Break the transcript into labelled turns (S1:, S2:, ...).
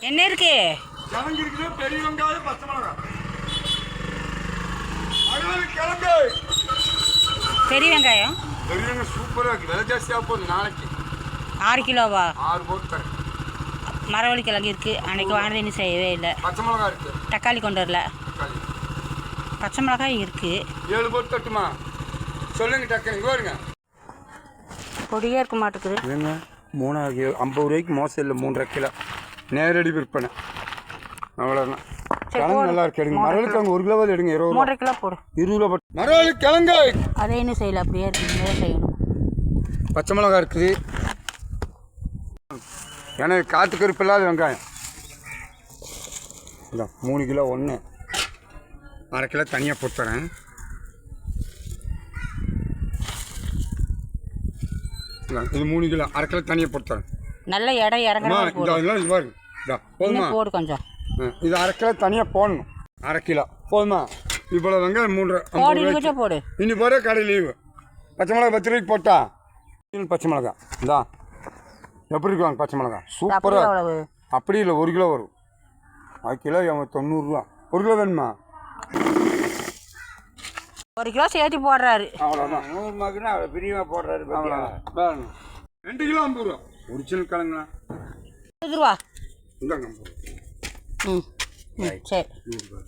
S1: என்ன இருக்கு?
S2: கிழங்கு இருக்குது, பெரிய வெங்காயம், பச்சை மிளகாய். அதாவது கிழங்கு
S1: பெரிய வெங்காயம்
S2: பெரிய வெங்காயம் சூப்பராக இருக்குது. விலை ஜாஸ்தியாக போகுது. நாளைக்கு
S1: 6 கிலோவா?
S2: 6 போட்டு தரேன்.
S1: மரவள்ளி கிழங்கு இருக்குது. அன்றைக்கி வாங்கினது இன்னும் செய்யவே இல்லை.
S2: பச்சை மிளகாய் இருக்குது.
S1: தக்காளி கொண்டு வரல.
S2: தக்காளி
S1: பச்சை மிளகாய் இருக்குது.
S2: 7 போட்டு தட்டுமா? சொல்லுங்க டக்குனு. இங்கே வருங்க.
S1: பொடியாக இருக்க மாட்டேங்குது.
S2: ஏங்க 50 ரூபாய்க்கு மோசம் இல்லை. 3.5 கிலோ நேரடி விற்பனை. அவ்வளோதான். கிழங்கு நல்லா இருக்கு. எடுங்க. மரவள்ளி கிழங்கு 1 கிலோ எடுங்க. 20 ரூபா.
S1: 3.5 கிலோ போடு.
S2: 20 ரூபா போட்டு. மரவள்ளி கிழங்கு
S1: அதே இன்னும் செய்யலை. அப்படியே இருக்குது. செய்யணும்.
S2: பச்சை மிளகாய் இருக்குது. ஏன்னா காற்று கருப்பு இல்லாத வெங்காயம். இதான் 3 கிலோ 1 1/2 கிலோ தனியாக போட்டு தரேன். இது 3 கிலோ 1/2 கிலோ தனியாக போட்டு தரேன்.
S1: நல்ல இடம் இறங்குறா
S2: இதெல்லாம் இது பாருங்க. போதுமா?
S1: போடு கொஞ்சம்.
S2: இது 1/2 கிலோ தனியாக போடணும். 1/2 கிலோ போதுமா? இவ்வளோ வெங்காயம் 3
S1: போடு.
S2: இன்னி போகிற கடை லீவு. பச்சை மிளகா 10 ரூபாய்க்கு போட்டா. பச்சை மிளகா இந்தா எப்படி இருக்குவாங்க? பச்சை மிளகா சூப்பராக. அப்படி இல்லை, 1 கிலோ வரும். 1 கிலோ 90 ரூபா. 1 கிலோ வேணுமா?
S1: 1 கிலோ சேர்த்து போடுறாரு.
S2: அவ்வளோதான். 100 ரூபாய்க்குன்னா அவ்வளோ பிரிவாக போடுறாரு. 2 கிலோ 50 ரூபா. ஒரிஜினல் கிழங்குண்ணா.
S1: 20 ரூபா.
S2: இந்தாங்க.
S1: ம் சரி.
S2: 100 ரூபா.